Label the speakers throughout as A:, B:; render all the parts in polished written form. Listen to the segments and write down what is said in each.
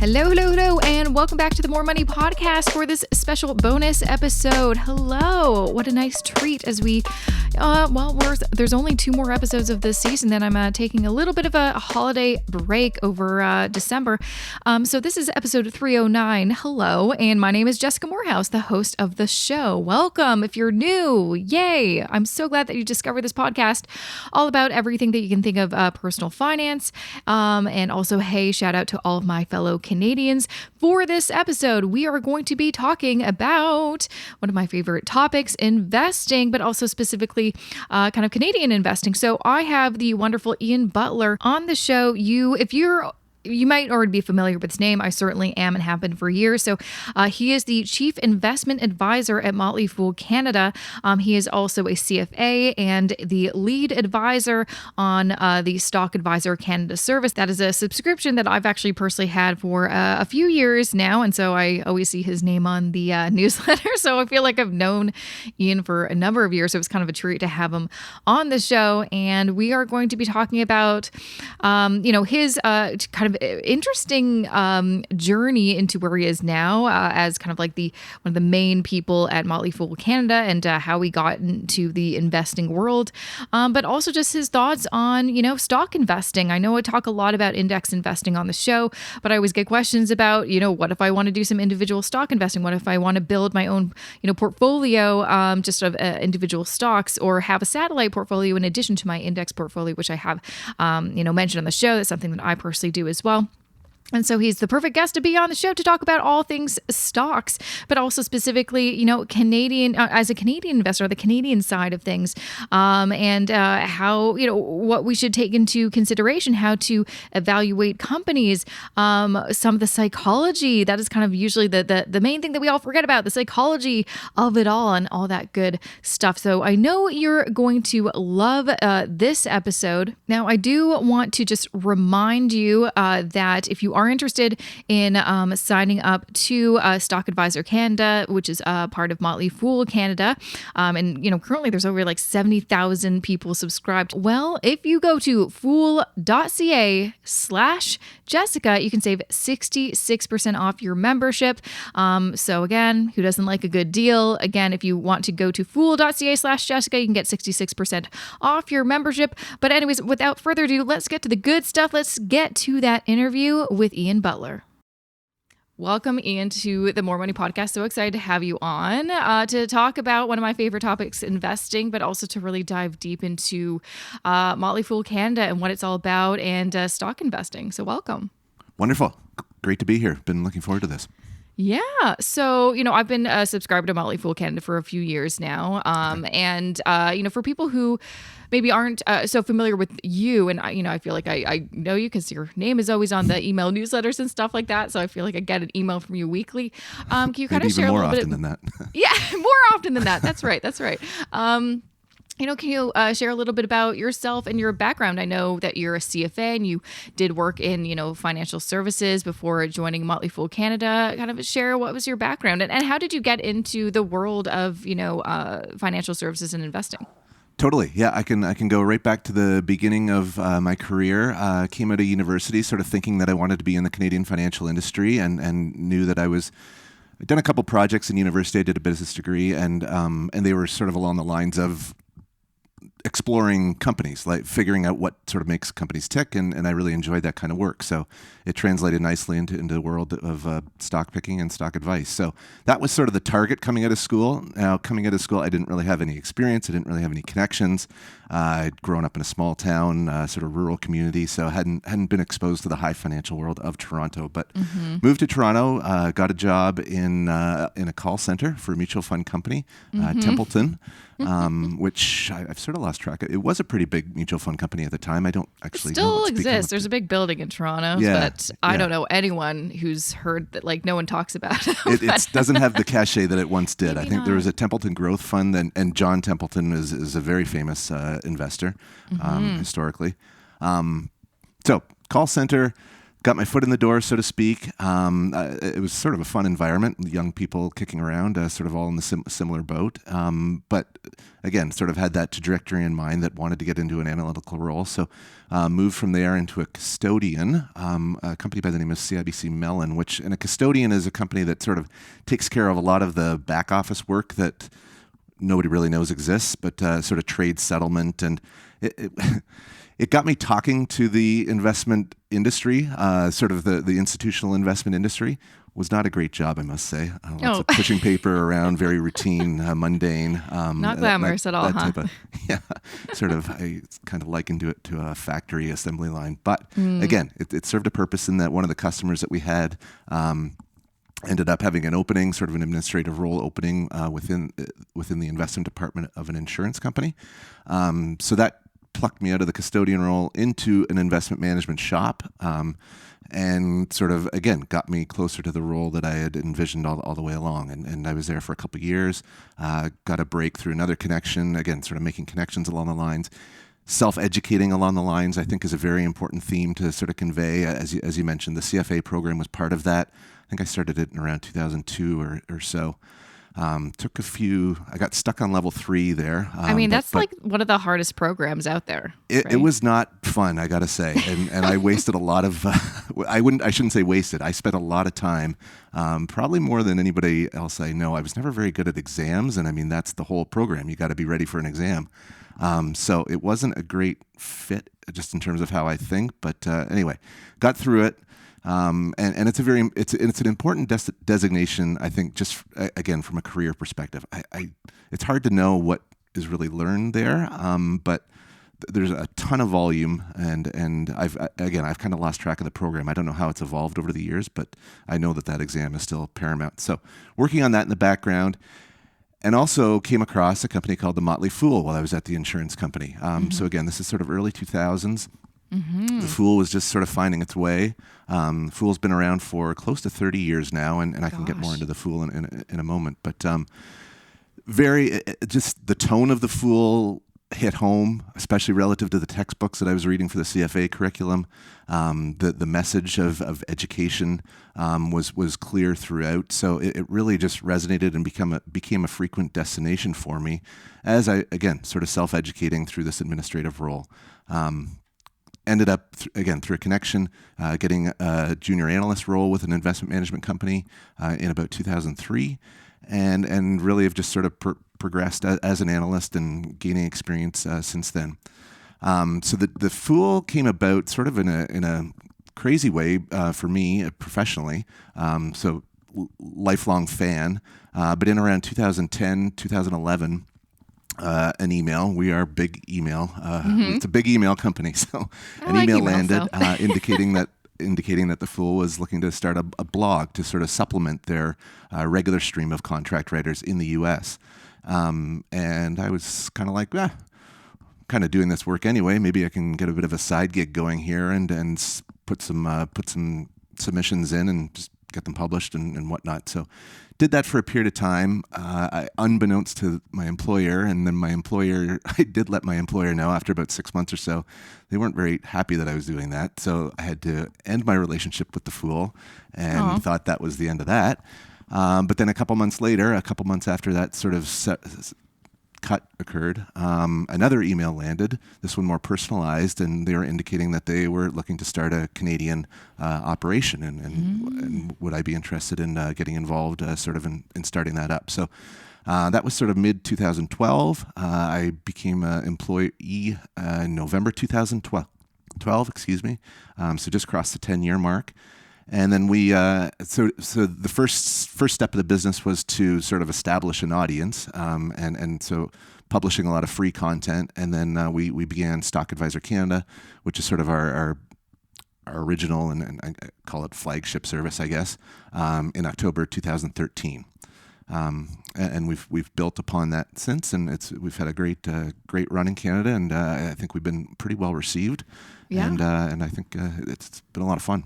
A: Hello, and welcome back to the More Money Podcast for this special bonus episode. Hello. What a nice treat as we, there's only 2 more episodes of this season, then I'm taking a little bit of a holiday break over December. So this is episode 309. Hello, and my name is Jessica Morehouse, the host of the show. Welcome. If you're new, yay. I'm so glad that you discovered this podcast all about everything that you can think of personal finance. And also, hey, shout out to all of my fellow Canadians. For this episode, we are going to be talking about one of my favorite topics, investing, but also specifically kind of Canadian investing. So I have the wonderful Iain Butler on the show. You might already be familiar with his name. I certainly am and have been for years. So he is the Chief Investment Advisor at Motley Fool Canada. He is also a CFA and the lead advisor on the Stock Advisor Canada service. That is a subscription that I've actually personally had for a few years now. And so I always see his name on the newsletter. So I feel like I've known Iain for a number of years. So it's kind of a treat to have him on the show. And we are going to be talking about, his kind of interesting journey into where he is now as kind of like one of the main people at Motley Fool Canada, and how he got into the investing world, but also just his thoughts on stock investing. I know I talk a lot about index investing on the show, but I always get questions about what if I want to do some individual stock investing? What if I want to build my own portfolio just of individual stocks, or have a satellite portfolio in addition to my index portfolio, which I have mentioned on the show. That's something that I personally do as well. And so he's the perfect guest to be on the show to talk about all things stocks, but also specifically, Canadian, as a Canadian investor, the Canadian side of things, and how, what we should take into consideration, how to evaluate companies, some of the psychology. That is kind of usually the main thing that we all forget about, the psychology of it all and all that good stuff. So I know you're going to love this episode. Now, I do want to just remind you that if you are interested in signing up to Stock Advisor Canada, which is part of Motley Fool Canada, and currently there's over like 70,000 people subscribed. Well, if you go to fool.ca/Jessica, you can save 66% off your membership. So again, who doesn't like a good deal? Again, if you want to go to fool.ca/Jessica, you can get 66% off your membership. But anyways, without further ado, let's get to the good stuff. Let's get to that interview with Iain Butler. Welcome, Iain, to the More Money Podcast. So excited to have you on to talk about one of my favorite topics, investing, but also to really dive deep into Motley Fool Canada and what it's all about, and stock investing. So welcome.
B: Wonderful. Great to be here. Been looking forward to this.
A: Yeah. So, I've been a subscriber to Motley Fool Canada for a few years now. And for people who maybe aren't so familiar with you, and I feel like I know you because your name is always on the email newsletters and stuff like that. So I feel like I get an email from you weekly. Can you kind of share a little bit?
B: More often than that.
A: Yeah, more often than that. That's right. Can you share a little bit about yourself and your background? I know that you're a CFA and you did work in, financial services before joining Motley Fool Canada. Kind of share what was your background and how did you get into the world of, financial services and investing?
B: Totally. Yeah, I can go right back to the beginning of my career. Came out of university sort of thinking that I wanted to be in the Canadian financial industry and knew that I'd done a couple projects in university. I did a business degree and they were sort of along the lines of exploring companies, like figuring out what sort of makes companies tick, and I really enjoyed that kind of work. So it translated nicely into the world of stock picking and stock advice. So that was sort of the target coming out of school. Now, coming out of school, I didn't really have any experience. I didn't really have any connections. I'd grown up in a small town, sort of rural community, so hadn't been exposed to the high financial world of Toronto. But moved to Toronto, got a job in a call center for a mutual fund company, Templeton. Which I've sort of lost track of. It was a pretty big mutual fund company at the time. I don't actually know.
A: It still exists. There's a big building in Toronto, but I don't know anyone who's heard that, like, no one talks about it.
B: It doesn't have the cachet that it once did. I think there was a Templeton Growth Fund, and John Templeton is a very famous investor historically. So call center, got my foot in the door, so to speak. It was sort of a fun environment, young people kicking around, sort of all in the similar boat. But again, sort of had that trajectory in mind that wanted to get into an analytical role. So moved from there into a custodian, a company by the name of CIBC Mellon, and a custodian is a company that sort of takes care of a lot of the back office work that nobody really knows exists, but sort of trade settlement. And it got me talking to the investment industry, sort of the institutional investment industry. Was not a great job, I must say. Lots of pushing paper around, very routine, mundane.
A: Not glamorous at all, huh?
B: Yeah, sort of. I kind of likened it to a factory assembly line. But again, it served a purpose in that one of the customers that we had ended up having an opening, sort of an administrative role opening within the investment department of an insurance company. So that plucked me out of the custodian role into an investment management shop, and sort of, again, got me closer to the role that I had envisioned all the way along. And I was there for a couple of years, got a break through another connection, again, sort of making connections along the lines. Self-educating along the lines, I think, is a very important theme to sort of convey. As you mentioned, the CFA program was part of that. I think I started it in around 2002 or so. I got stuck on level 3 there.
A: That's like one of the hardest programs out there.
B: It was not fun, I got to say. And I wasted a lot of, I shouldn't say wasted. I spent a lot of time, probably more than anybody else I know. I was never very good at exams. And that's the whole program. You got to be ready for an exam. So it wasn't a great fit just in terms of how I think. But anyway, got through it. And it's an important designation, I think, just again from a career perspective. It's hard to know what is really learned there, but there's a ton of volume, and I've kind of lost track of the program. I don't know how it's evolved over the years, but I know that exam is still paramount. So working on that in the background. And also came across a company called the Motley Fool while I was at the insurance company. So again, this is sort of early 2000s. Mm-hmm. The Fool was just sort of finding its way. Fool's been around for close to 30 years now, and I can get more into the Fool in a moment. But just the tone of the Fool hit home, especially relative to the textbooks that I was reading for the CFA curriculum. The message of education was clear throughout, so it really just resonated and became a frequent destination for me as I, again, sort of self-educating through this administrative role. Ended up, through a connection, getting a junior analyst role with an investment management company in about 2003, and really have just sort of progressed as an analyst and gaining experience since then. So the Fool came about sort of in a crazy way for me professionally. So lifelong fan, but in around 2010, 2011. An email. We are big email. It's a big email company, so an email landed indicating that the Fool was looking to start a blog to sort of supplement their regular stream of contract writers in the U.S. And I was kind of like, kind of doing this work anyway. Maybe I can get a bit of a side gig going here and put some submissions in and just get them published and whatnot. So did that for a period of time, unbeknownst to my employer, and then I did let my employer know after about 6 months or so. They weren't very happy that I was doing that, so I had to end my relationship with the Fool, and thought that was the end of that. But then a couple months after that sort of cut occurred, another email landed, this one more personalized, and they were indicating that they were looking to start a Canadian operation, and would I be interested in getting involved sort of in starting that up. So that was sort of mid-2012. I became an employee in November 2012, so just crossed the 10-year mark. And then we, so the first step of the business was to sort of establish an audience, and so publishing a lot of free content. And then we began Stock Advisor Canada, which is sort of our original and I call it flagship service, I guess, in October 2013. And we've built upon that since, and we've had a great run in Canada, and I think we've been pretty well received. Yeah. And I think it's been a lot of fun.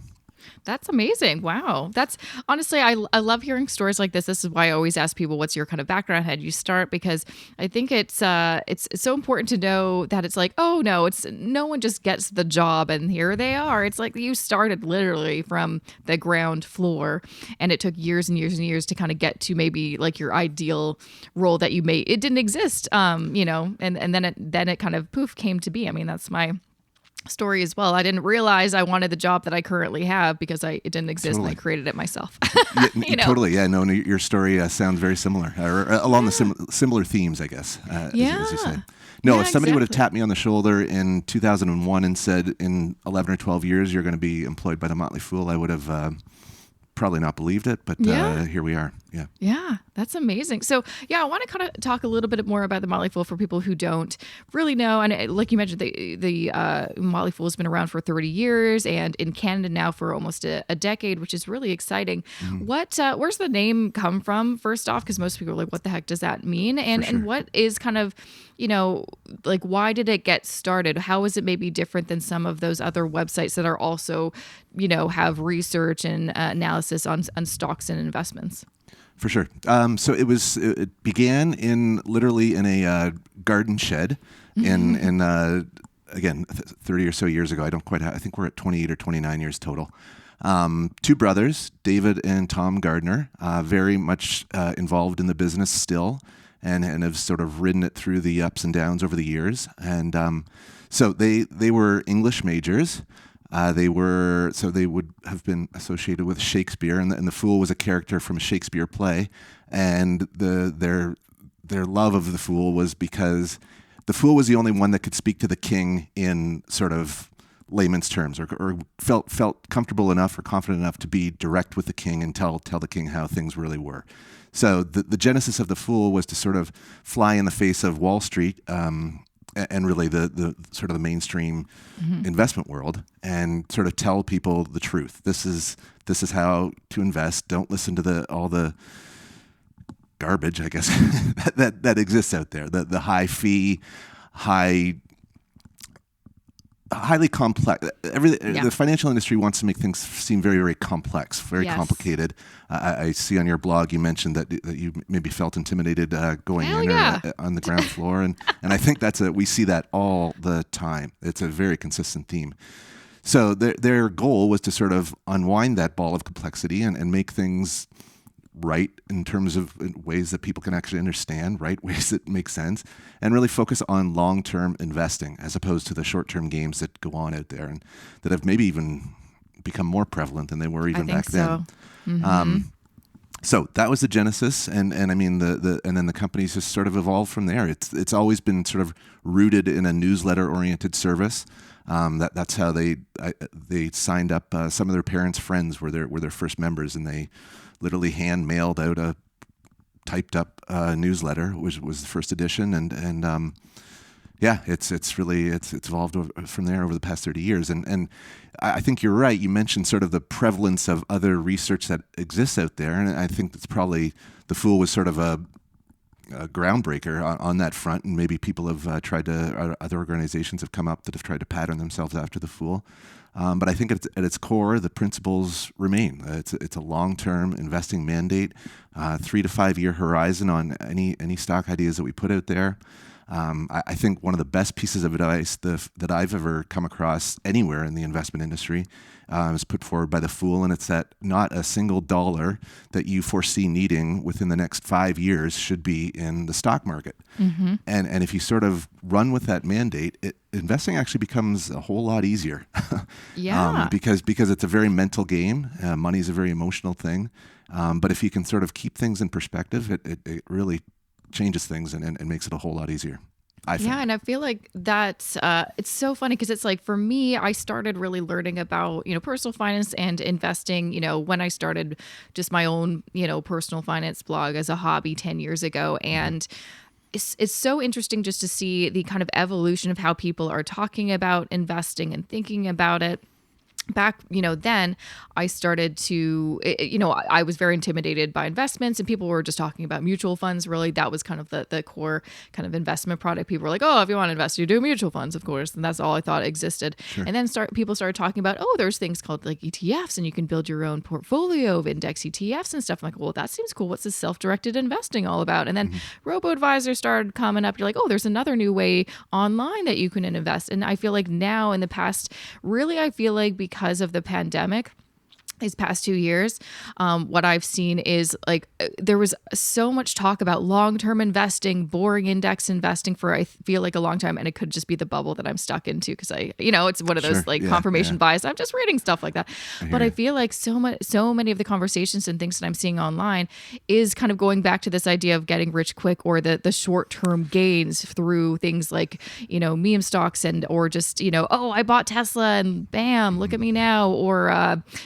A: That's amazing. Wow. That's honestly, I love hearing stories like this. This is why I always ask people, what's your kind of background? How did you start? Because I think it's so important to know that it's like, oh no, it's no one just gets the job and here they are. It's like you started literally from the ground floor, and it took years and years and years to kind of get to maybe like your ideal role that you made. It didn't exist, and then it kind of poof came to be. I mean, that's my story as well. I didn't realize I wanted the job that I currently have because it didn't exist and I created it myself.
B: Totally. Yeah. No, your story sounds very similar, or along the similar themes, I guess. As you say. No, if somebody would have tapped me on the shoulder in 2001 and said, in 11 or 12 years you're going to be employed by the Motley Fool, I would have probably not believed it, but here we are. Yeah.
A: Yeah, that's amazing. So I want to kind of talk a little bit more about the Motley Fool for people who don't really know. And like you mentioned, the Motley Fool has been around for 30 years and in Canada now for almost a decade, which is really exciting. Mm-hmm. Where's the name come from, first off? Because most people are like, what the heck does that mean? And what is kind of, like, why did it get started? How is it maybe different than some of those other websites that are also, have research and analysis on stocks and investments?
B: For sure. So it began literally in a garden shed in again, 30 or so years ago. I think we're at 28 or 29 years total. Two brothers, David and Tom Gardner, very much involved in the business still, and have sort of ridden it through the ups and downs over the years. And so they were English majors. They would have been associated with Shakespeare, and the Fool was a character from a Shakespeare play. And their love of the Fool was because the Fool was the only one that could speak to the king in sort of layman's terms, or felt comfortable enough or confident enough to be direct with the king and tell the king how things really were. So the genesis of the Fool was to sort of fly in the face of Wall Street, and really the sort of the mainstream investment world, and sort of tell people the truth. This is how to invest. Don't listen to all the garbage, I guess, that exists out there. The high fee, highly complex. The financial industry wants to make things seem very, very complex, very complicated. I see on your blog you mentioned that you maybe felt intimidated going or on the ground floor, and I think we see that all the time. It's a very consistent theme. So their goal was to sort of unwind that ball of complexity and make things right in terms of ways that people can actually understand, right? Ways that make sense, and really focus on long-term investing as opposed to the short-term games that go on out there and that have maybe even become more prevalent than they were even back then. Mm-hmm. So that was the genesis, and I mean and then the company's just sort of evolved from there. It's always been sort of rooted in a newsletter-oriented service. That's how they signed up. Some of their parents' friends were their first members, and they literally hand mailed out a typed up newsletter, which was the first edition, and it's evolved from there over the past 30 years. And I think you're right. You mentioned sort of the prevalence of other research that exists out there, and I think that's probably the Fool was sort of a groundbreaker on that front, and maybe people have other organizations have come up that have tried to pattern themselves after the Fool. But I think at its core, the principles remain. It's a long-term investing mandate, 3 to 5 year horizon on any stock ideas that we put out there. I think one of the best pieces of advice that I've ever come across anywhere in the investment industry is put forward by the Fool, and it's that not a single dollar that you foresee needing within the next 5 years should be in the stock market. Mm-hmm. And if you sort of run with that mandate, investing actually becomes a whole lot easier. Because it's a very mental game. Money is a very emotional thing. But if you can sort of keep things in perspective, it really changes things and makes it a whole lot easier.
A: And I feel like that's it's so funny because it's like, for me, I started really learning about personal finance and investing when I started just my own personal finance blog as a hobby 10 years ago. And it's so interesting just to see the kind of evolution of how people are talking about investing and thinking about it. back, then I started to, I was very intimidated by investments, and people were just talking about mutual funds. Really, that was kind of the core kind of investment product. People were like, oh, if you want to invest, you do mutual funds, of course. And that's all I thought existed. Sure. And then people started talking about, oh, there's things called like ETFs, and you can build your own portfolio of index ETFs and stuff. I'm like, well, that seems cool. What's this self-directed investing all about? And then robo-advisors started coming up. You're like, oh, there's another new way online that you can invest. And I feel like now in the past, really, I feel like because of the pandemic, these past 2 years, what I've seen is like there was so much talk about long-term investing, boring index investing for I feel like a long time, and it could just be the bubble that I'm stuck into because it's one of those confirmation bias. I'm just reading stuff like that, but I feel like so many of the conversations and things that I'm seeing online is kind of going back to this idea of getting rich quick or the short-term gains through things like meme stocks or just oh, I bought Tesla and bam, look at me now, or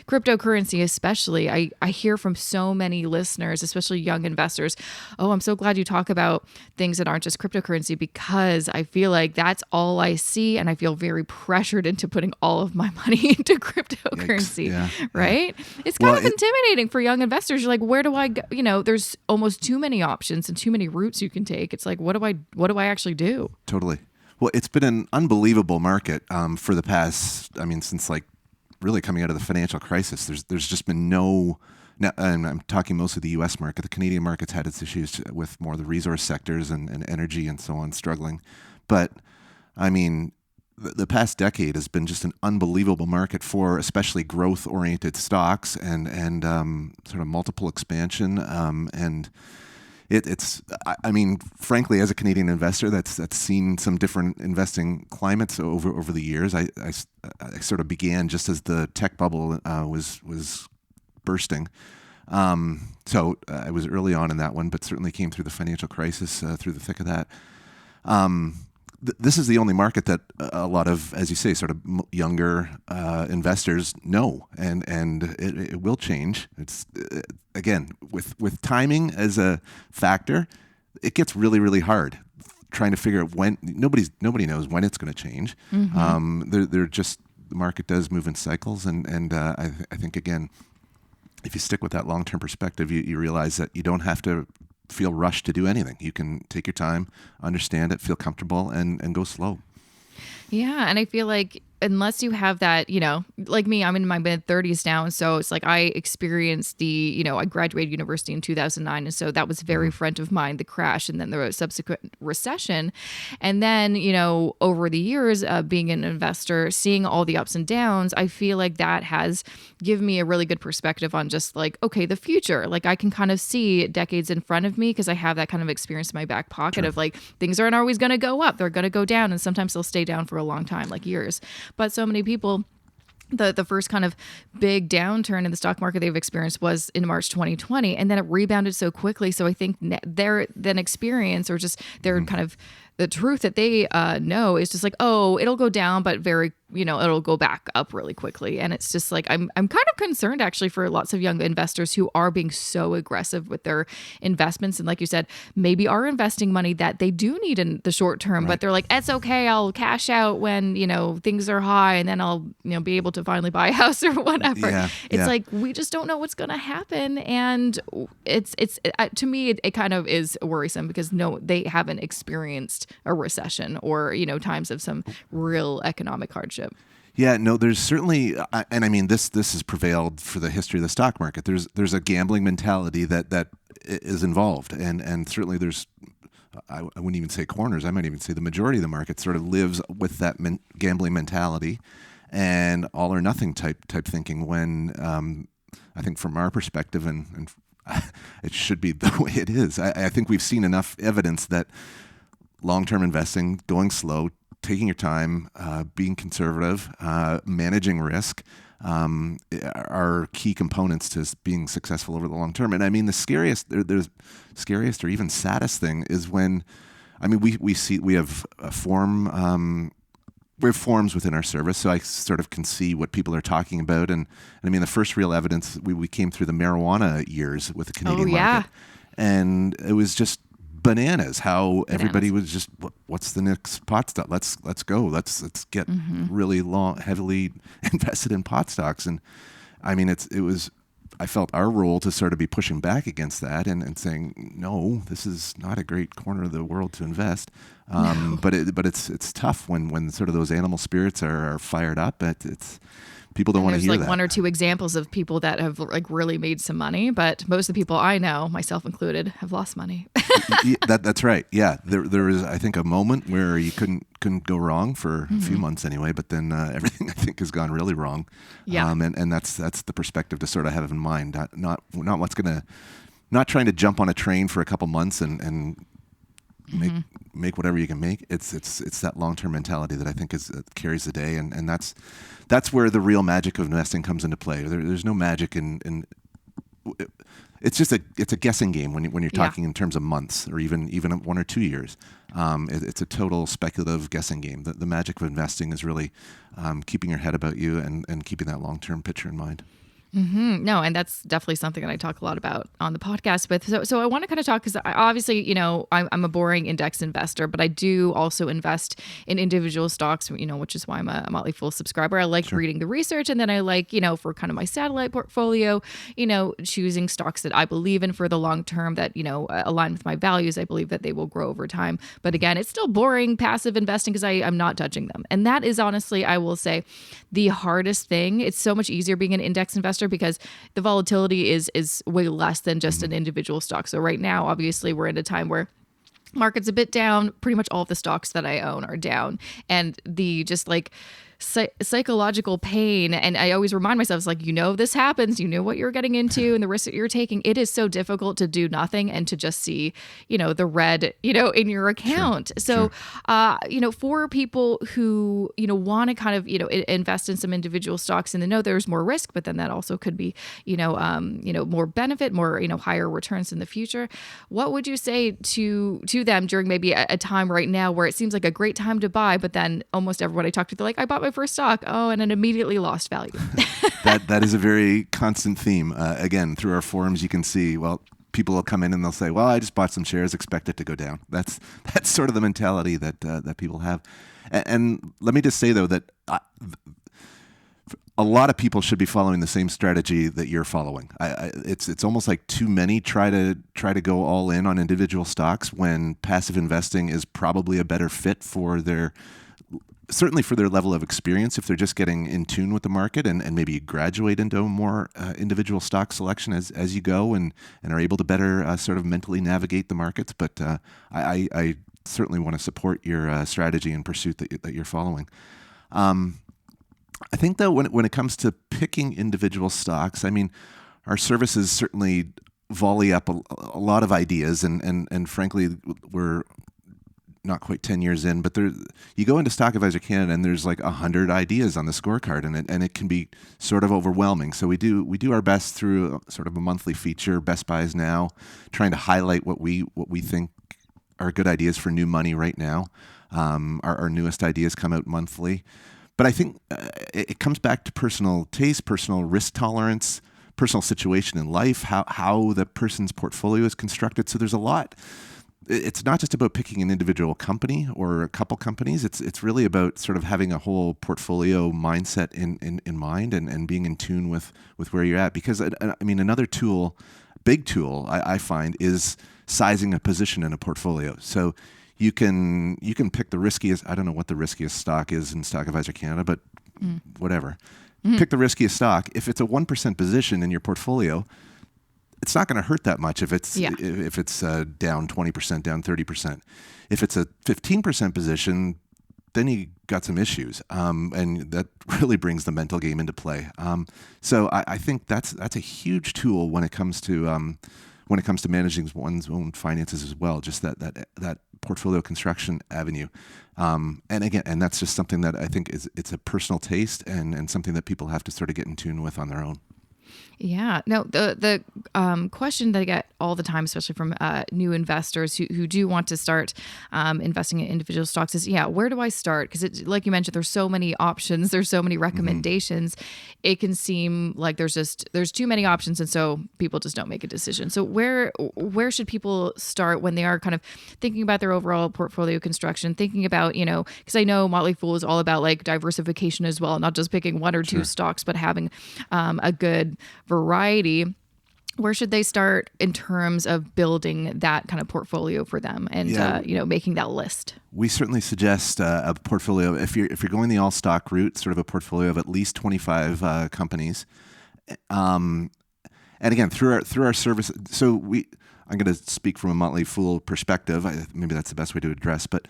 A: cryptocurrency. Especially, I hear from so many listeners, especially young investors, oh, I'm so glad you talk about things that aren't just cryptocurrency, because I feel like that's all I see, and I feel very pressured into putting all of my money into cryptocurrency, right? It's kind of intimidating for young investors. You're like, where do I go? There's almost too many options and too many routes you can take. It's like, what do I actually do?
B: Totally. Well, it's been an unbelievable market for the past, since like really coming out of the financial crisis. There's just been no, and I'm talking mostly the U.S. market. The Canadian market's had its issues with more of the resource sectors and energy and so on struggling. But the past decade has been just an unbelievable market for especially growth-oriented stocks and sort of multiple expansion. And it's frankly, as a Canadian investor that's seen some different investing climates over the years. I sort of began just as the tech bubble was bursting. So I was early on in that one, but certainly came through the financial crisis through the thick of that. This is the only market that a lot of, as you say, sort of younger investors know, and it will change. It's again with timing as a factor, it gets really, really hard trying to figure out when. Nobody knows when it's going to change. The market does move in cycles, and I think again, if you stick with that long-term perspective, you realize that you don't have to feel rushed to do anything. You can take your time, understand it, feel comfortable, and go slow.
A: Yeah. And I feel like unless you have that, like me, I'm in my mid-30s now. And so it's like I experienced I graduated university in 2009. And so that was very front of mind, the crash and then the subsequent recession. And then, over the years being an investor, seeing all the ups and downs, I feel like that has given me a really good perspective on just like, okay, the future. Like I can kind of see decades in front of me because I have that kind of experience in my back pocket of like, things aren't always going to go up. They're going to go down. And sometimes they'll stay down for a long time, like years. But so many people, the first kind of big downturn in the stock market they've experienced was in March 2020, and then it rebounded so quickly. So I think their then experience or just their kind of the truth that they know is just like, oh, it'll go down, but it'll go back up really quickly. And it's just like, I'm kind of concerned actually for lots of young investors who are being so aggressive with their investments. And like you said, maybe are investing money that they do need in the short term, but they're like, it's okay. I'll cash out when, things are high, and then I'll, be able to finally buy a house or whatever. It's like, we just don't know what's going to happen. And it's to me, it kind of is worrisome because they haven't experienced a recession or, times of some real economic hardship.
B: Yeah, no, there's certainly, and this has prevailed for the history of the stock market. There's a gambling mentality that is involved, and certainly there's, I wouldn't even say corners, I might even say the majority of the market sort of lives with that gambling mentality and all or nothing type thinking when, I think from our perspective, and it should be the way it is. I think we've seen enough evidence that long-term investing, going slow, taking your time, being conservative, managing risk are key components to being successful over the long term. And the scariest or even saddest thing is when, we have a form. We have forms within our service, so I sort of can see what people are talking about. And the first real evidence, we came through the marijuana years with the Canadian market. And it was just bananas. How everybody was just, what's the next pot stock? Let's go. Let's get really heavily invested in pot stocks. And I mean, I felt our role to sort of be pushing back against that and saying, no, this is not a great corner of the world to invest. No. But it's tough when sort of those animal spirits are fired up. It's people don't want to hear that.
A: There's like one or two examples of people that have like really made some money, but most of the people I know, myself included, have lost money.
B: That's right. Yeah, there was, I think, a moment where you couldn't go wrong for a few months anyway, but then everything I think has gone really wrong.
A: Yeah.
B: And that's the perspective to sort of have in mind. Not trying to jump on a train for a couple months and make whatever you can make. It's that long-term mentality that I think carries the day, and that's where the real magic of investing comes into play. There's no magic in it's just it's a guessing game when you're talking in terms of months or even 1 or 2 years. It's a total speculative guessing game. The magic of investing is really keeping your head about you and keeping that long-term picture in mind.
A: No, and that's definitely something that I talk a lot about on the podcast with. So I want to kind of talk, because obviously, I'm a boring index investor, but I do also invest in individual stocks, which is why I'm a Motley Fool subscriber. I like reading the research, and then I like, for kind of my satellite portfolio, choosing stocks that I believe in for the long term that, align with my values. I believe that they will grow over time. But again, it's still boring, passive investing because I'm not touching them. And that is honestly, I will say, the hardest thing. It's so much easier being an index investor because the volatility is way less than just an individual stock. So right now, obviously, we're in a time where market's a bit down. Pretty much all of the stocks that I own are down. And the just like psychological pain, and I always remind myself, it's like, this happens, what you're getting into and the risk that you're taking. It is so difficult to do nothing and to just see the red in your account. So for people who want to kind of invest in some individual stocks and they know there's more risk, but then that also could be more benefit, more higher returns in the future, what would you say to them during maybe a time right now where it seems like a great time to buy, but then almost everyone I talk to, they're like, I bought my first stock, and it immediately lost value.
B: That is a very constant theme. Again, through our forums, you can see, people will come in and they'll say, well, I just bought some shares, expect it to go down. That's sort of the mentality that people have. And let me just say, though, that a lot of people should be following the same strategy that you're following. It's almost like too many try to go all in on individual stocks when passive investing is probably a better fit for certainly for their level of experience, if they're just getting in tune with the market and maybe graduate into a more individual stock selection as you go and are able to better sort of mentally navigate the markets. But I certainly want to support your strategy and pursuit that you're following. I think, though, when it comes to picking individual stocks, I mean, our services certainly volley up a lot of ideas, and frankly, we're not quite 10 years in, but you go into Stock Advisor Canada and there's like 100 ideas on the scorecard, and it can be sort of overwhelming. So we do our best through sort of a monthly feature, Best Buys Now, trying to highlight what we think are good ideas for new money right now. Our newest ideas come out monthly. But I think it comes back to personal taste, personal risk tolerance, personal situation in life, how the person's portfolio is constructed. So there's a lot. It's not just about picking an individual company or a couple companies. It's really about sort of having a whole portfolio mindset in mind and being in tune with where you're at. Because I mean, another big tool I find is sizing a position in a portfolio. So you can pick the riskiest. I don't know what the riskiest stock is in Stock Advisor Canada, but whatever. Pick the riskiest stock. If it's a 1% position in your portfolio, it's not going to hurt that much if it's down 20%, down 30%. If it's a 15% position, then you got some issues, and that really brings the mental game into play. So I think that's a huge tool when it comes to managing one's own finances as well. Just that portfolio construction avenue, and that's just something that I think it's a personal taste and something that people have to sort of get in tune with on their own.
A: Yeah. No, the question that I get all the time, especially from new investors who do want to start investing in individual stocks is, where do I start? Because like you mentioned, there's so many options. There's so many recommendations. It can seem like there's too many options. And so people just don't make a decision. So where should people start when they are kind of thinking about their overall portfolio construction, thinking about, because I know Motley Fool is all about like diversification as well, not just picking one or two stocks, but having a good variety. Where should they start in terms of building that kind of portfolio for them and making that list?
B: We certainly suggest a portfolio if you're going the all stock route, sort of a portfolio of at least 25 companies. And again, through our service, I'm going to speak from a Motley Fool perspective. Maybe that's the best way to address. But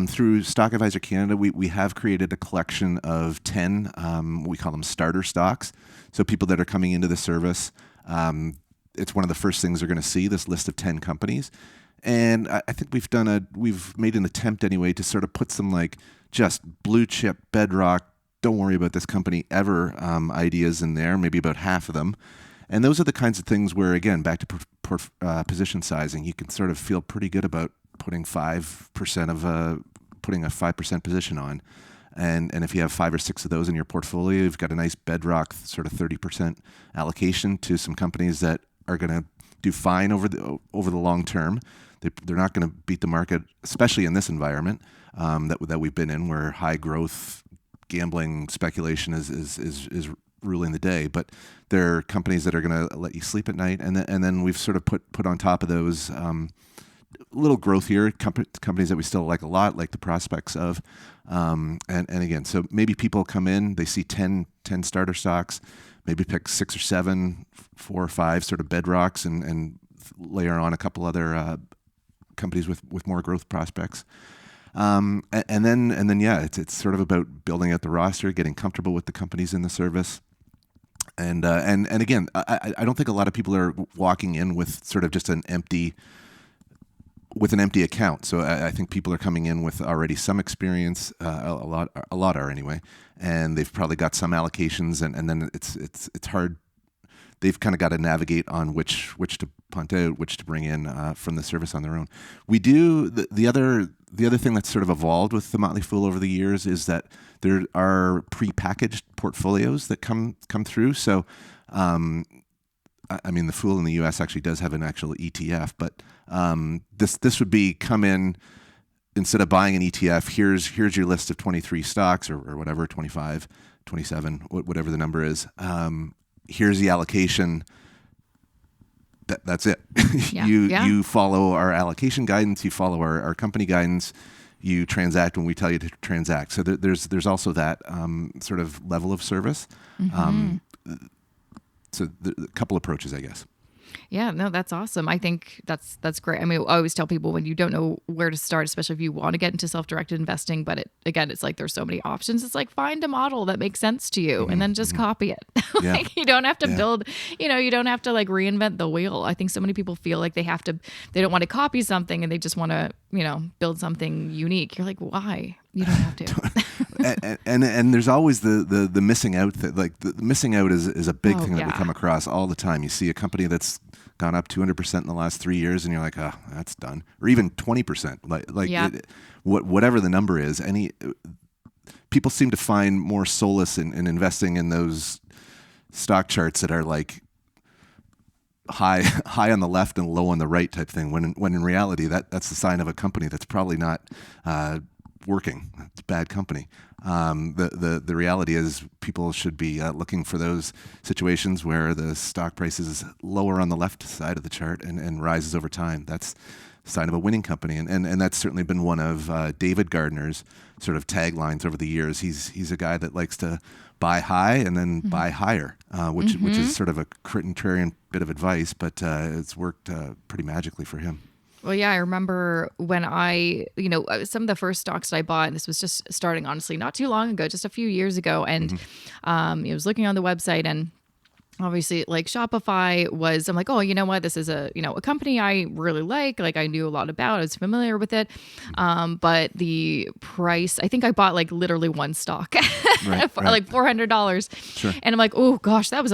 B: through Stock Advisor Canada, we have created a collection of 10, we call them starter stocks. So people that are coming into the service, it's one of the first things they're going to see, this list of 10 companies. And I think we've made an attempt anyway to sort of put some like just blue chip, bedrock, don't worry about this company ever ideas in there, maybe about half of them. And those are the kinds of things where, again, back to position sizing, you can sort of feel pretty good about putting 5% putting a 5% position on. And if you have 5 or 6 of those in your portfolio, you've got a nice bedrock sort of 30% allocation to some companies that are going to do fine over the long term. They're not going to beat the market, especially in this environment that we've been in, where high growth gambling speculation is ruling the day. But they're companies that are going to let you sleep at night, and then we've sort of put on top of those little growthier companies that we still like a lot, like the prospects of. And again, so maybe people come in, they see 10 starter stocks, maybe pick 6 or 7, 4 or 5 sort of bedrocks, and layer on a couple other companies with more growth prospects. And then it's sort of about building out the roster, getting comfortable with the companies in the service. And again, I don't think a lot of people are walking in with sort of just an empty account. So I think people are coming in with already some experience, a lot are anyway, and they've probably got some allocations, and then it's hard. They've kind of got to navigate on which to punt out, which to bring in from the service on their own. We do the other thing that's sort of evolved with the Motley Fool over the years is that there are prepackaged portfolios that come through. So, I mean, the Fool in the U.S. actually does have an actual ETF, but this would be come in instead of buying an ETF. Here's your list of 23 stocks or whatever, 25, 27, whatever the number is. Here's the allocation. That's it. You follow our allocation guidance. You follow our company guidance. You transact when we tell you to transact. So there's also that sort of level of service. Mm-hmm. So a couple approaches, I guess.
A: Yeah, no, that's awesome. I think that's great. I mean, I always tell people when you don't know where to start, especially if you want to get into self-directed investing, but it's like there's so many options. It's like find a model that makes sense to you and then just copy it. Like you don't have to build, you don't have to like reinvent the wheel. I think so many people feel like they don't want to copy something and they just want to, build something unique. You're like, why? You don't have to.
B: and there's always the missing out that like the missing out is a big thing that we come across all the time. You see a company that's gone up 200% in the last 3 years, and you're like, oh, that's done, or even 20%. Whatever the number is, people seem to find more solace in investing in those stock charts that are like high on the left and low on the right type thing. When in reality, that's the sign of a company that's probably not working. It's a bad company. The reality is people should be looking for those situations where the stock price is lower on the left side of the chart and rises over time. That's a sign of a winning company. And that's certainly been one of David Gardner's sort of taglines over the years. He's a guy that likes to buy high and then buy higher, which is sort of a contrarian bit of advice, but it's worked pretty magically for him.
A: Well, yeah, I remember when some of the first stocks that I bought, and this was just starting, honestly, not too long ago, just a few years ago. And I was looking on the website, and obviously like Shopify I'm like, oh, you know what? This is a company I really like I knew a lot about, I was familiar with it. But the price, I think I bought like literally one stock for like $400. Sure. And I'm like, oh gosh, that was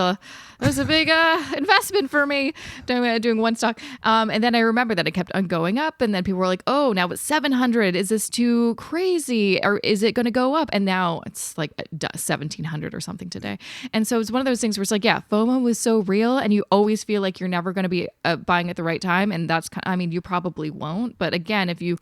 A: was a big investment for me doing one stock. And then I remember that it kept on going up, and then people were like, oh, now it's 700. Is this too crazy? Or is it going to go up? And now it's like 1,700 or something today. And so it's one of those things where it's like, yeah, FOMO was so real, and you always feel like you're never going to be buying at the right time. And that's, I mean, you probably won't. But again, if you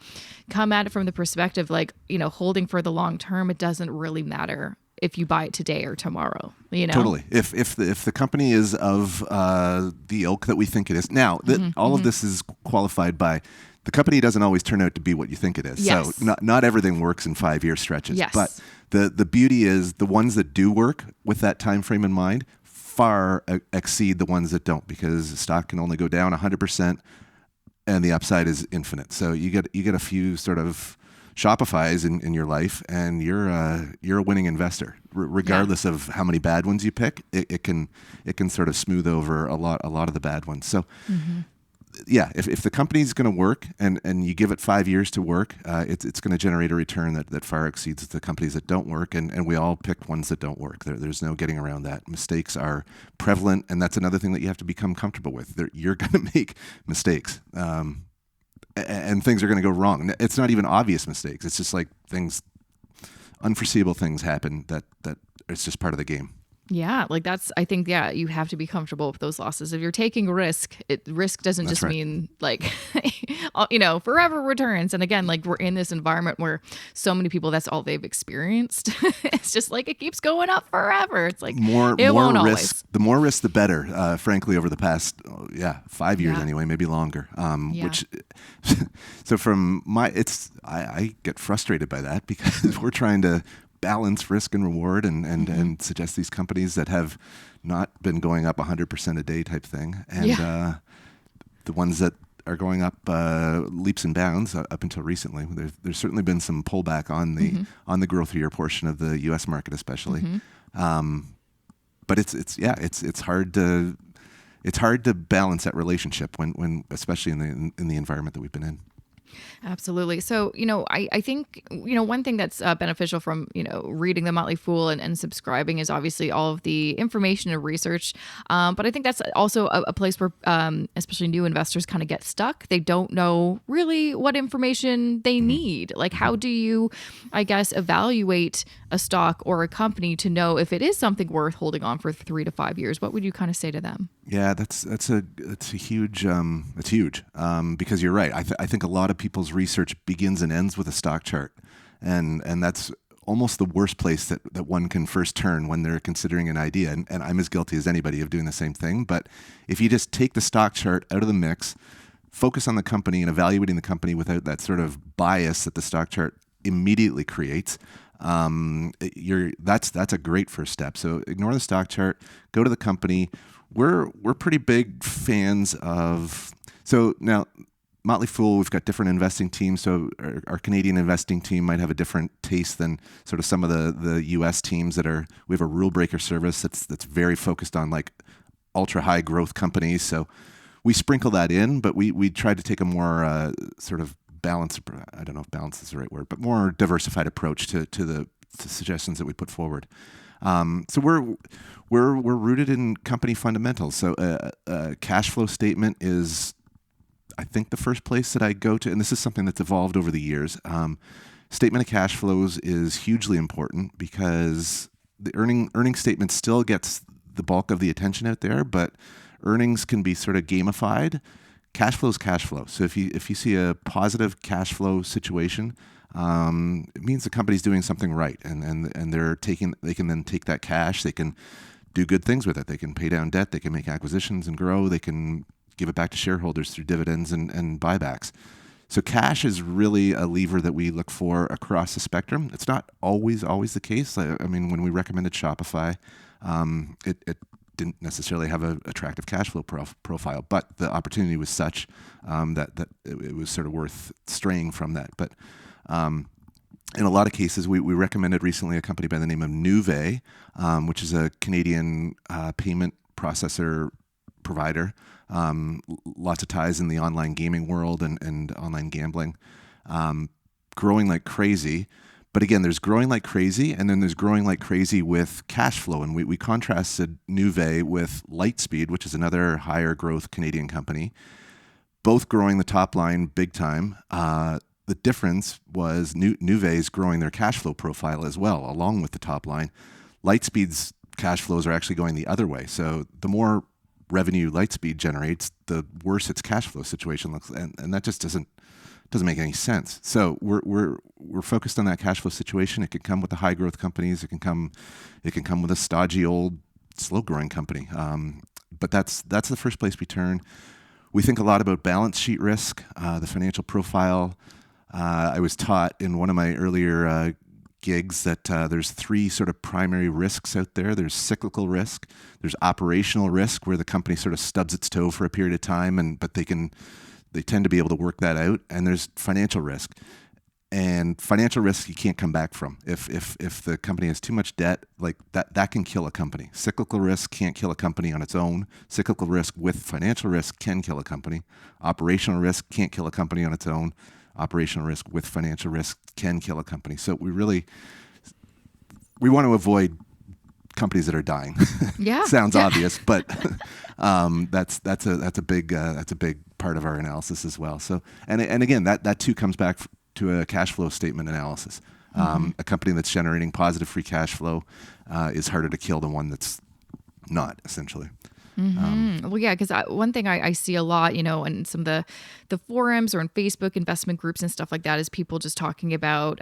A: come at it from the perspective, like, holding for the long term, it doesn't really matter if you buy it today or tomorrow,
B: Totally. If the company is of the ilk that we think it is. Now, all of this is qualified by the company doesn't always turn out to be what you think it is.
A: Yes.
B: So not everything works in 5-year stretches.
A: Yes.
B: But the beauty is the ones that do work with that time frame in mind far exceed the ones that don't, because the stock can only go down 100% and the upside is infinite. So you get a few sort of Shopify's in your life, and you're a winning investor, regardless of how many bad ones you pick. It can sort of smooth over a lot of the bad ones. So, yeah, if the company's going to work and you give it 5 years to work, it's going to generate a return that far exceeds the companies that don't work. And we all pick ones that don't work. There's no getting around that. Mistakes are prevalent, and that's another thing that you have to become comfortable with. You're going to make mistakes. And things are going to go wrong. It's not even obvious mistakes. It's just like unforeseeable things happen that it's just part of the game.
A: Yeah, like I think, you have to be comfortable with those losses. If you're taking risk, risk doesn't just mean like, forever returns. And again, like we're in this environment where so many people, that's all they've experienced. It's just like, it keeps going up forever. It's like,
B: more
A: won't
B: risk.
A: Always.
B: The more risk, the better, frankly, over the past, 5 years anyway, maybe longer. So from I get frustrated by that, because we're trying to balance risk and reward and suggest these companies that have not been going up 100% a day type thing. And the ones that are going up leaps and bounds up until recently. There's certainly been some pullback on the growthier portion of the U.S. market, especially. But it's hard to balance that relationship when especially in the environment that we've been in.
A: Absolutely. So, I think, one thing that's beneficial from, reading the Motley Fool and subscribing is obviously all of the information and research. But I think that's also a place where especially new investors kind of get stuck. They don't know really what information they need. Like, how do you, I guess, evaluate a stock or a company to know if it is something worth holding on for 3 to 5 years? What would you kind of say to them?
B: Yeah, that's a huge, it's huge, because you're right. I think a lot of people's research begins and ends with a stock chart, and that's almost the worst place that one can first turn when they're considering an idea. And I'm as guilty as anybody of doing the same thing. But if you just take the stock chart out of the mix, focus on the company and evaluating the company without that sort of bias that the stock chart immediately creates, that's a great first step. So ignore the stock chart, go to the company. We're pretty big fans of, so now Motley Fool, we've got different investing teams. So our Canadian investing team might have a different taste than sort of some of the US teams we have a rule breaker service that's very focused on like ultra high growth companies. So we sprinkle that in, but we try to take a more sort of balanced, I don't know if balance is the right word, but more diversified approach to the suggestions that we put forward. So we're rooted in company fundamentals. So a cash flow statement is, I think, the first place that I go to, and this is something that's evolved over the years. Statement of cash flows is hugely important because the earning statement still gets the bulk of the attention out there, but earnings can be sort of gamified. Cash flow is cash flow. So if you see a positive cash flow situation, it means the company's doing something right, and they can then take that cash, they can do good things with it. They can pay down debt, they can make acquisitions and grow, they can give it back to shareholders through dividends and buybacks. So cash is really a lever that we look for across the spectrum. It's not always the case. I mean, when we recommended Shopify, it didn't necessarily have an attractive cash flow profile, but the opportunity was such that it was sort of worth straying from that. But in a lot of cases, we recommended recently a company by the name of Nuvei, which is a Canadian payment processor provider. Lots of ties in the online gaming world and online gambling, growing like crazy. But again, there's growing like crazy, and then there's growing like crazy with cash flow. And we contrasted Nuvei with Lightspeed, which is another higher growth Canadian company, both growing the top line big time. The difference was Nuvei's growing their cash flow profile as well, along with the top line. Lightspeed's cash flows are actually going the other way. So the more revenue Lightspeed generates, the worse its cash flow situation looks, and that just doesn't make any sense. So we're focused on that cash flow situation. It can come with the high growth companies. It can come with a stodgy old slow growing company. But that's the first place we turn. We think a lot about balance sheet risk, the financial profile. I was taught in one of my earlier gigs that there's three sort of primary risks out there. There's cyclical risk, there's operational risk, where the company sort of stubs its toe for a period of time, but they tend to be able to work that out. And there's financial risk. And financial risk you can't come back from. If the company has too much debt, like that can kill a company. Cyclical risk can't kill a company on its own. Cyclical risk with financial risk can kill a company. Operational risk can't kill a company on its own. Operational risk with financial risk can kill a company. So we want to avoid companies that are dying.
A: Yeah,
B: sounds obvious, but that's a big part of our analysis as well. So and again that too comes back to a cash flow statement analysis. A company that's generating positive free cash flow is harder to kill than one that's not, essentially.
A: Well, yeah, because one thing I see a lot, in some of the forums or in Facebook investment groups and stuff like that, is people just talking about,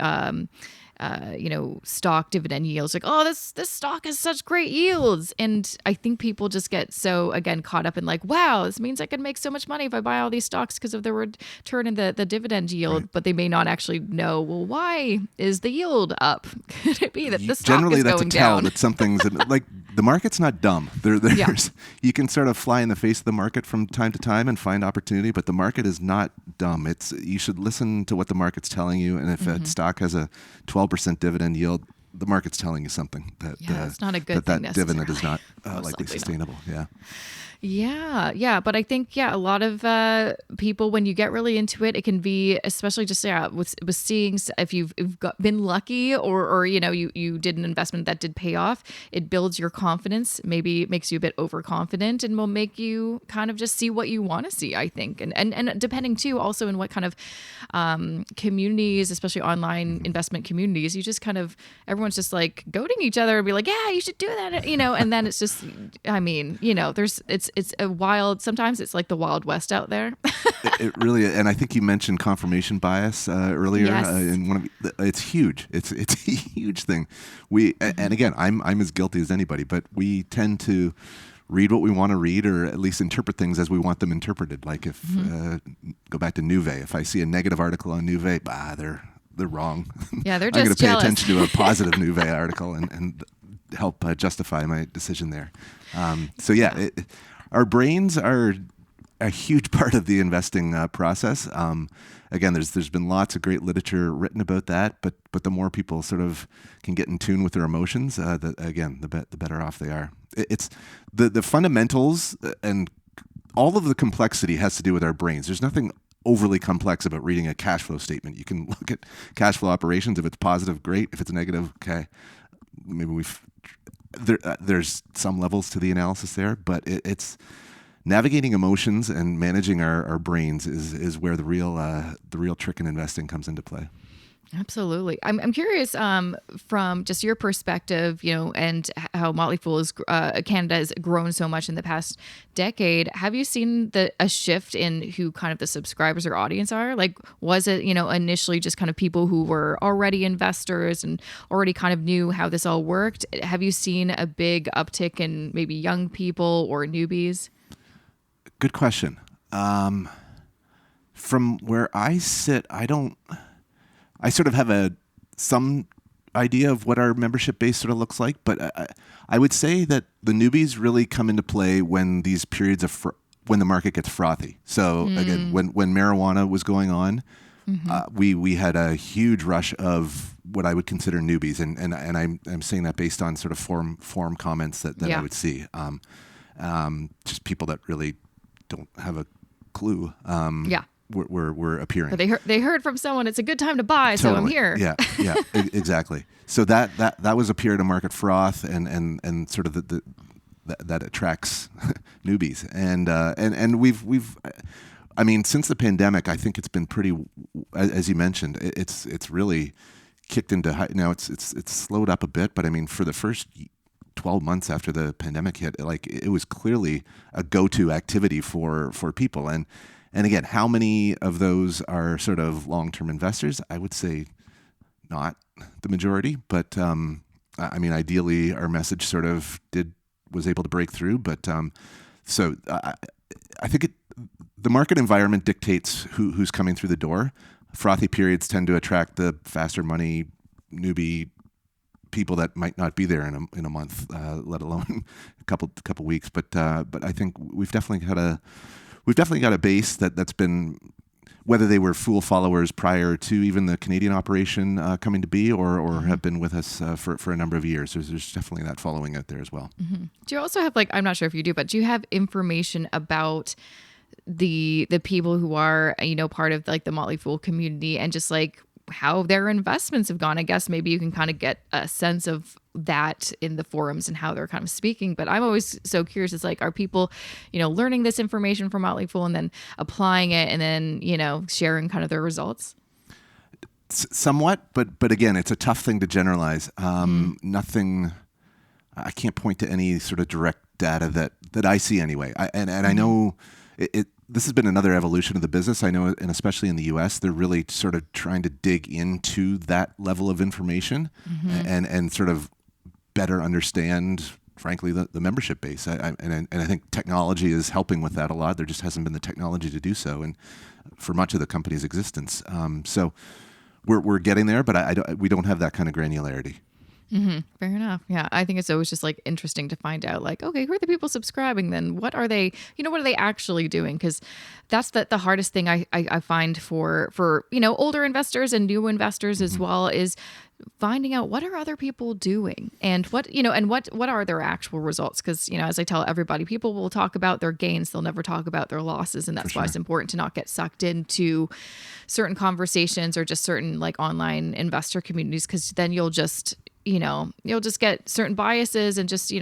A: stock dividend yields. Like, oh, this stock has such great yields. And I think people just get so, again, caught up in like, wow, this means I can make so much money if I buy all these stocks because of the return in the dividend yield. Right. But they may not actually know, well, why is the yield up? Could it be that the stock
B: Generally,
A: is
B: that's
A: going
B: a tell
A: down?
B: that something's like the market's not dumb. You can sort of fly in the face of the market from time to time and find opportunity, but the market is not dumb. You should listen to what the market's telling you, and if a stock has a 12% dividend yield, the market's telling you something that
A: it's not a good thing
B: that dividend is not likely sustainable. Not.
A: Yeah. But I think, a lot of people, when you get really into it, it can be, especially just with seeing if you've been lucky or you did an investment that did pay off, it builds your confidence, maybe makes you a bit overconfident, and will make you kind of just see what you want to see, I think. And depending too, also in what kind of communities, especially online investment communities, you just kind of, everyone's just like goading each other and be like, yeah, you should do that, and then it's just, it's a wild, sometimes it's like the Wild West out there.
B: It really, and I think you mentioned confirmation bias earlier.
A: Yes.
B: It's huge. It's a huge thing. And again, I'm as guilty as anybody, but we tend to read what we want to read, or at least interpret things as we want them interpreted. Like if go back to Nuvei, if I see a negative article on Nuvei, they're wrong.
A: Yeah, they're
B: I'm going
A: just
B: to pay
A: jealous.
B: attention to a positive Nuvei article and help justify my decision there. Our brains are a huge part of the investing process. Again, there's been lots of great literature written about that, but the more people sort of can get in tune with their emotions, the better off they are. It's the fundamentals and all of the complexity has to do with our brains. There's nothing overly complex about reading a cash flow statement. You can look at cash flow operations. If it's positive, great. If it's negative, okay. Maybe there's some levels to the analysis there, but it's navigating emotions and managing our brains is where the real trick in investing comes into play.
A: Absolutely. I'm curious from just your perspective, and how Motley Fool Canada has grown so much in the past decade. Have you seen a shift in who kind of the subscribers or audience are? Like, was it, initially just kind of people who were already investors and already kind of knew how this all worked? Have you seen a big uptick in maybe young people or newbies?
B: Good question. From where I sit, I sort of have some idea of what our membership base sort of looks like, but I would say that the newbies really come into play when these periods of when the market gets frothy. So again, when marijuana was going on, we had a huge rush of what I would consider newbies, and I'm saying that based on sort of forum comments that I would see, just people that really don't have a clue. were appearing.
A: But they heard from someone, it's a good time to buy,
B: Totally.
A: so I'm here.
B: Yeah, exactly. So that was a period of market froth and sort of that attracts newbies. And we've I mean, since the pandemic, I think it's been pretty, as you mentioned, it's really kicked into high. Now it's slowed up a bit, but I mean, for the first 12 months after the pandemic hit, like it was clearly a go-to activity for people. And again, how many of those are sort of long-term investors? I would say not the majority, but I mean, ideally our message sort of was able to break through. But so I think the market environment dictates who's coming through the door. Frothy periods tend to attract the faster money newbie people that might not be there in a month, let alone a couple weeks. But I think we've definitely got a base that's been, whether they were Fool followers prior to even the Canadian operation coming to be, or have been with us for a number of years. There's definitely that following out there as well.
A: Mm-hmm. Do you also have, like, I'm not sure if you do, but do you have information about the people who are, part of like the Motley Fool community and just like how their investments have gone? I guess maybe you can kind of get a sense of that in the forums and how they're kind of speaking. But I'm always so curious. It's like, are people, learning this information from Motley Fool and then applying it and then, sharing kind of their results?
B: Somewhat, but again, it's a tough thing to generalize. Nothing, I can't point to any sort of direct data that I see anyway. I know this has been another evolution of the business. I know, and especially in the U.S., they're really sort of trying to dig into that level of information and sort of better understand, frankly, the membership base. I think technology is helping with that a lot. There just hasn't been the technology to do so, and for much of the company's existence. So we're getting there, but we don't have that kind of granularity.
A: Mm-hmm. Fair enough. Yeah. I think it's always just like interesting to find out, like, okay, who are the people subscribing then? What are they, what are they actually doing? Because that's the hardest thing I find for, older investors and new investors as well, is finding out what are other people doing and what are their actual results. Because, as I tell everybody, people will talk about their gains. They'll never talk about their losses. And that's why it's important to not get sucked into certain conversations or just certain like online investor communities, because then you'll just get certain biases and just,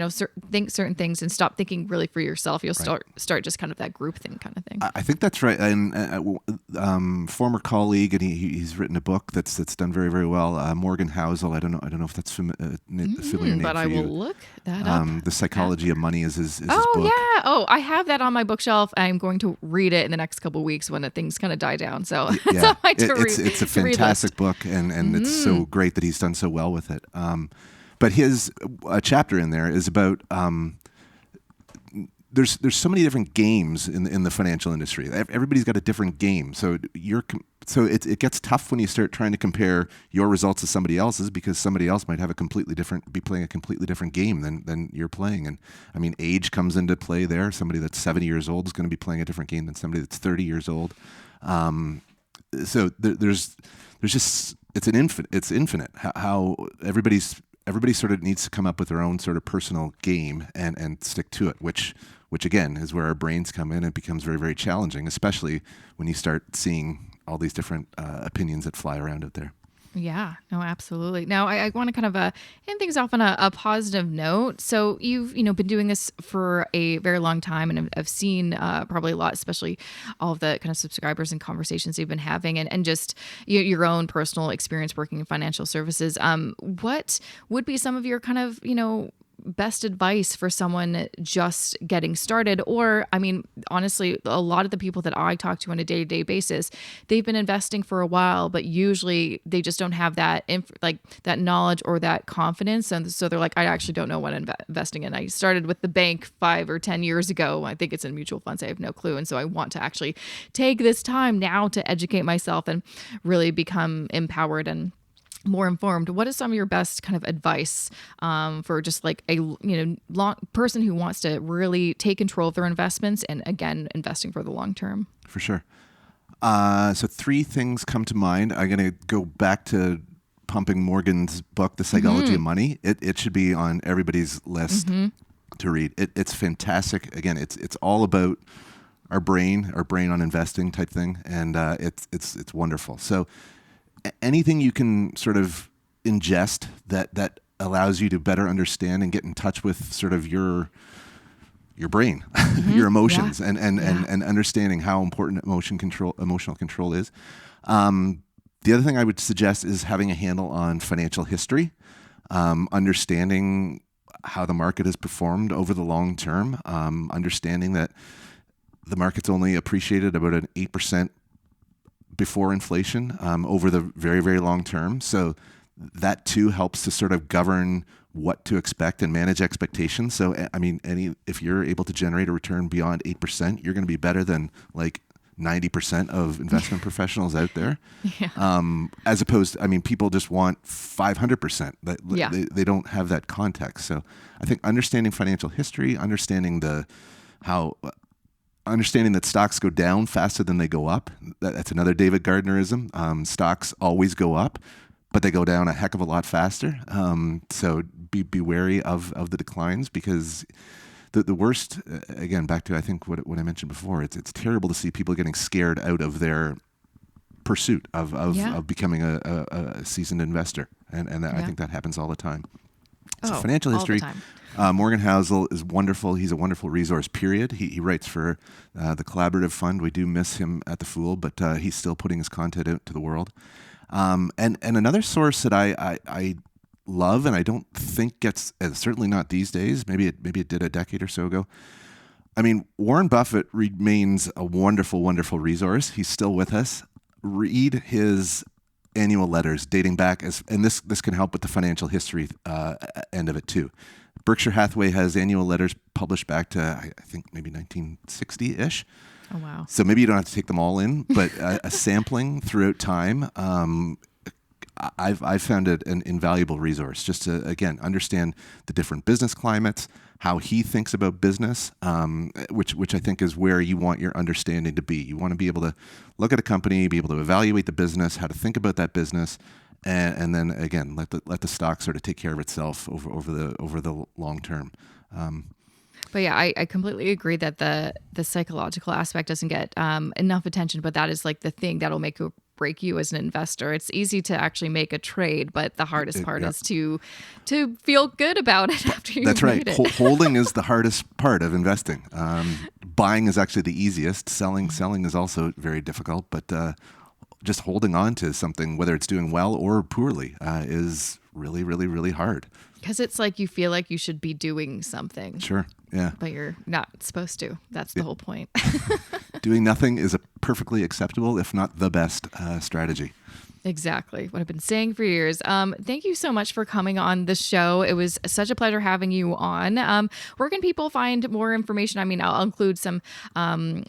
A: think certain things and stop thinking really for yourself. You'll start just kind of that group thing kind of thing.
B: I think that's right. And former colleague, and he's written a book that's done very, very well. Morgan Housel. I don't know if that's familiar name
A: but
B: for
A: I will
B: you.
A: look that up.
B: The Psychology of Money is his book.
A: Yeah. Oh, I have that on my bookshelf. I'm going to read it in the next couple of weeks when things kind of die down. So
B: yeah, it's a fantastic book, and it's so great that he's done so well with it. But a chapter in there is about there's so many different games in the financial industry. Everybody's got a different game, so it gets tough when you start trying to compare your results to somebody else's, because somebody else might have be playing a completely different game than you're playing. And I mean, age comes into play there. Somebody that's 70 years old is going to be playing a different game than somebody that's 30 years old. So there's just it's infinite how everybody sort of needs to come up with their own sort of personal game and stick to it, which again is where our brains come in. It becomes very, very challenging, especially when you start seeing all these different opinions that fly around out there.
A: Yeah, no, absolutely. Now, I want to kind of end things off on a positive note. So you've, been doing this for a very long time, and I've seen probably a lot, especially all of the kind of subscribers and conversations you've been having, and just your own personal experience working in financial services. What would be some of your kind of, best advice for someone just getting started? Or, I mean, honestly, a lot of the people that I talk to on a day-to-day basis, they've been investing for a while, but usually they just don't have that that knowledge or that confidence. And so they're like, I actually don't know what I'm investing in. I started with the bank 5 or 10 years ago. I think it's in mutual funds. I have no clue. And so I want to actually take this time now to educate myself and really become empowered and more informed. What is some of your best kind of advice for just like a person who wants to really take control of their investments and, again, investing for the long term?
B: For sure. So 3 things come to mind. I'm going to go back to pumping Morgan's book, The Psychology of Money. It should be on everybody's list to read. It's fantastic. Again, it's all about our brain on investing type thing, and it's wonderful. So anything you can sort of ingest that allows you to better understand and get in touch with sort of your brain, your emotions, and understanding how important emotional control is. The other thing I would suggest is having a handle on financial history, understanding how the market has performed over the long term, understanding that the market's only appreciated about an 8% before inflation over the very, very long term. So that too helps to sort of govern what to expect and manage expectations. So, I mean, if you're able to generate a return beyond 8%, you're going to be better than like 90% of investment professionals out there. As opposed to, I mean, people just want 500%. They don't have that context. So I think understanding financial history, understanding that stocks go down faster than they go up. That's another David Gardnerism. Stocks always go up, but they go down a heck of a lot faster. So be wary of the declines, because the worst, again, back to I think what I mentioned before, it's terrible to see people getting scared out of their pursuit of becoming a seasoned investor. And I think that happens all the time. So financial history, Morgan Housel is wonderful. He's a wonderful resource, period. He writes for the Collaborative Fund. We do miss him at the Fool, but he's still putting his content out to the world. And another source that I love, and I don't think gets, certainly not these days, maybe it did a decade or so ago. I mean, Warren Buffett remains a wonderful, wonderful resource. He's still with us. Read his annual letters dating back and this can help with the financial history end of it too. Berkshire Hathaway has annual letters published back to I think maybe 1960-ish.
A: Oh wow!
B: So maybe you don't have to take them all in, but a sampling throughout time. I've found it an invaluable resource just to, again, understand the different business climates, how he thinks about business, which I think is where you want your understanding to be. You want to be able to look at a company, be able to evaluate the business, how to think about that business, and then again let the stock sort of take care of itself over the long term.
A: But yeah, I completely agree that the psychological aspect doesn't get enough attention, but that is like the thing that'll make or break you as an investor. It's easy to actually make a trade, but the hardest part is to feel good about it after you've
B: That's right.
A: made it.
B: Holding is the hardest part of investing. Buying is actually the easiest. Selling is also very difficult, but just holding on to something, whether it's doing well or poorly, is really, really, really hard.
A: Because it's like you feel like you should be doing something.
B: Sure, yeah.
A: But you're not supposed to. That's the whole point.
B: Doing nothing is a perfectly acceptable, if not the best, strategy.
A: Exactly what I've been saying for years. Thank you so much for coming on the show. It was such a pleasure having you on. Where can people find more information? I mean, I'll include some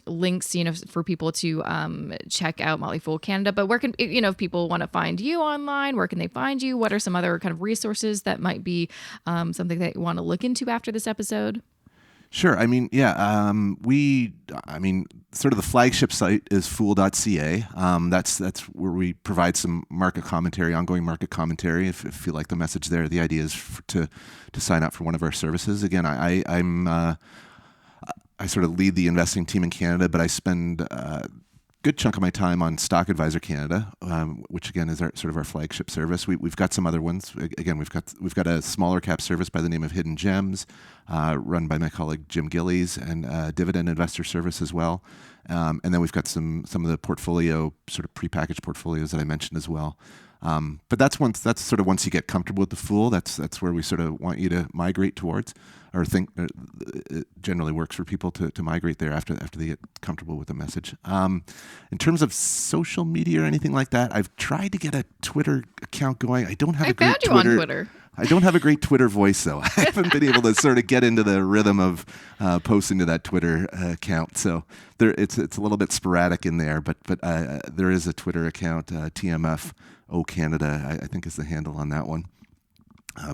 A: links, for people to check out Motley Fool Canada. But where can, if people want to find you online, where can they find you? What are some other kind of resources that might be something that you want to look into after this episode?
B: Sure. I mean, sort of the flagship site is fool.ca. That's where we provide some market commentary, ongoing market commentary. If you like the message there, the idea is to sign up for one of our services. Again, I sort of lead the investing team in Canada, but I spend a good chunk of my time on Stock Advisor Canada, which again is our flagship service. We've got some other ones. Again, we've got a smaller cap service by the name of Hidden Gems, run by my colleague Jim Gillies, and Dividend Investor Service as well. And then we've got some of the portfolio sort of prepackaged portfolios that I mentioned as well. But that's sort of once you get comfortable with the Fool, that's where we sort of want you to migrate towards, or think it generally works for people to migrate there after they get comfortable with the message. In terms of social media or anything like that, I've tried to get a Twitter account going. I don't have a great Twitter.
A: On Twitter.
B: I don't have a great Twitter voice, though. I haven't been able to sort of get into the rhythm of posting to that Twitter account. So it's a little bit sporadic in there, but there is a Twitter account, TMFO Canada, I think is the handle on that one.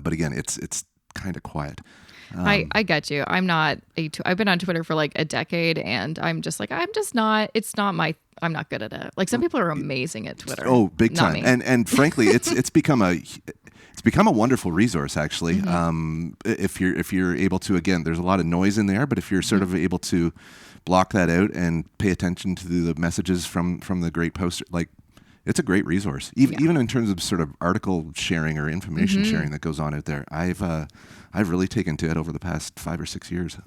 B: But again, it's kind of quiet.
A: I get you. I've been on Twitter for like a decade, and I'm just like, I'm not good at it. Like some people are amazing at Twitter.
B: Oh, big time. And frankly, it's become it's become a wonderful resource, actually. If you're able to, again, there's a lot of noise in there, but if you're sort of able to block that out and pay attention to the messages from the great poster, like, it's a great resource. Even in terms of sort of article sharing or information sharing that goes on out there, I've really taken to it over the past 5 or 6 years.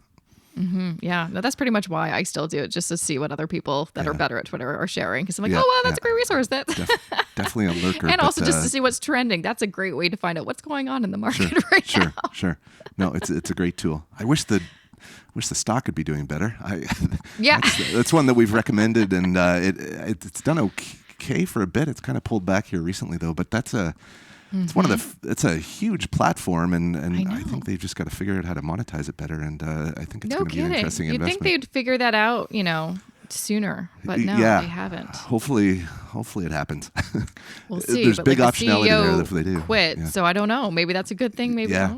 A: Yeah, no, that's pretty much why I still do it, just to see what other people that are better at Twitter are sharing. Because I'm like, oh, wow, that's a great resource.
B: Definitely a lurker.
A: And also just to see what's trending. That's a great way to find out what's going on in the market now.
B: Sure. No, it's a great tool. I wish the stock could be doing better. That's one that we've recommended, and it's done okay for a bit. It's kind of pulled back here recently, though. But that's it's a huge platform, and I think they've just got to figure out how to monetize it better. And I think it's going to be an interesting investment.
A: You'd think they'd figure that out, sooner, but no, they haven't.
B: Hopefully it happens.
A: We'll see.
B: There's
A: but
B: big
A: the
B: optionality
A: CEO
B: there if they do.
A: Quit, so I don't know. Maybe that's a good thing. Maybe
B: I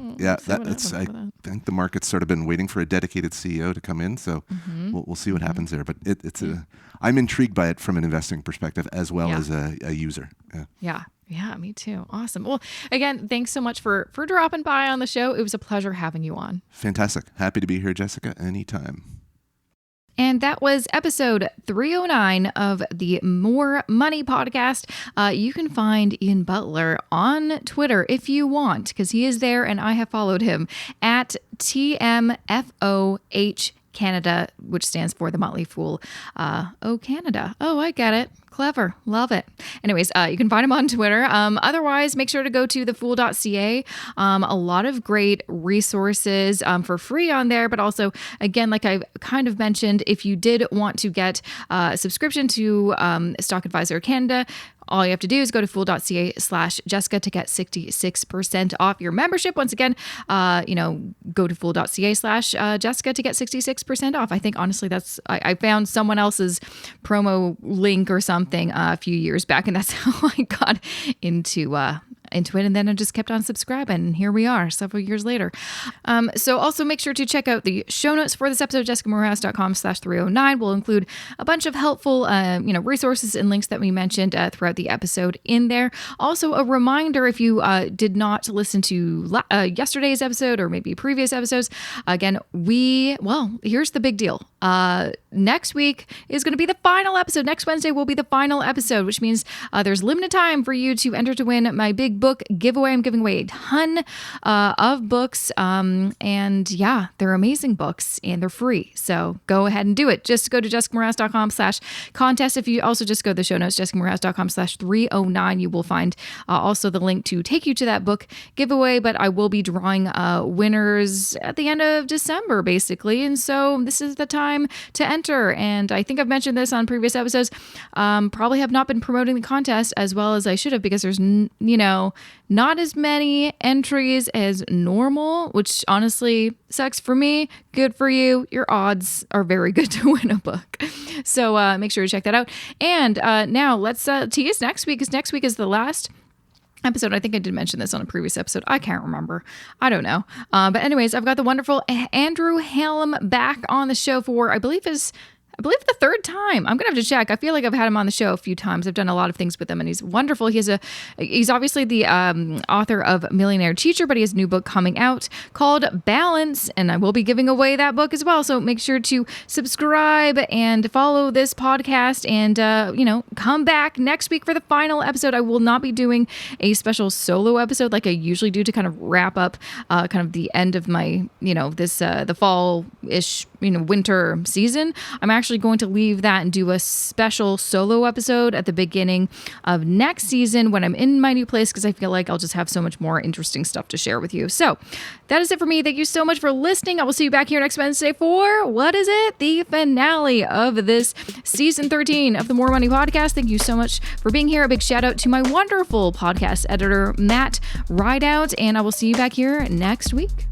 B: think the market's sort of been waiting for a dedicated CEO to come in, so we'll see what happens there. But I'm intrigued by it from an investing perspective as well as a user.
A: Yeah, me too. Awesome. Well, again, thanks so much for dropping by on the show. It was a pleasure having you on.
B: Fantastic. Happy to be here, Jessica, anytime.
A: And that was episode 309 of the More Money podcast. You can find Iain Butler on Twitter if you want, because he is there and I have followed him at TMFOH Canada, which stands for the Motley Fool Canada. Oh, I get it. Clever. Love it. Anyways, you can find him on Twitter. Otherwise, make sure to go to thefool.ca. A lot of great resources for free on there. But also, again, like I kind of mentioned, if you did want to get a subscription to Stock Advisor Canada, all you have to do is go to fool.ca/Jessica to get 66% off your membership. Once again, go to fool.ca/Jessica to get 66% off. I think, honestly, I found someone else's promo link or something a few years back, and that's how I got into it, and then I just kept on subscribing, and here we are several years later. So also make sure to check out the show notes for this episode. JessicaMoorhouse.com/309 will include a bunch of helpful resources and links that we mentioned throughout the episode in there. Also, a reminder, if you did not listen to yesterday's episode or maybe previous episodes, again, here's the big deal. Next week is going to be the final episode. Next Wednesday will be the final episode, which means there's limited time for you to enter to win my big book giveaway. I'm giving away a ton of books. And yeah, they're amazing books and they're free. So go ahead and do it. Just go to JessicaMoorhouse.com/contest. If you also just go to the show notes, JessicaMoorhouse.com/309, you will find also the link to take you to that book giveaway. But I will be drawing winners at the end of December, basically. And so this is the time to enter. And I think I've mentioned this on previous episodes. Probably have not been promoting the contest as well as I should have, because there's, not as many entries as normal, which honestly sucks for me. Good for you. Your odds are very good to win a book. So make sure to check that out. And now let's tease next week, because next week is the last episode. I think I did mention this on a previous episode. I can't remember. I don't know. But anyways, I've got the wonderful Andrew Hallam back on the show for, I believe the third time. I'm going to have to check. I feel like I've had him on the show a few times. I've done a lot of things with him, and he's wonderful. He's obviously the author of Millionaire Teacher, but he has a new book coming out called Balance, and I will be giving away that book as well. So make sure to subscribe and follow this podcast, and come back next week for the final episode. I will not be doing a special solo episode like I usually do to kind of wrap up kind of the end of my, the fall-ish, winter season. I'm actually going to leave that and do a special solo episode at the beginning of next season when I'm in my new place, because I feel like I'll just have so much more interesting stuff to share with you. So that is it for me. Thank you so much for listening. I will see you back here next Wednesday for, the finale of this season 13 of the More Money podcast. Thank you so much for being here. A big shout out to my wonderful podcast editor, Matt Rideout, and I will see you back here next week.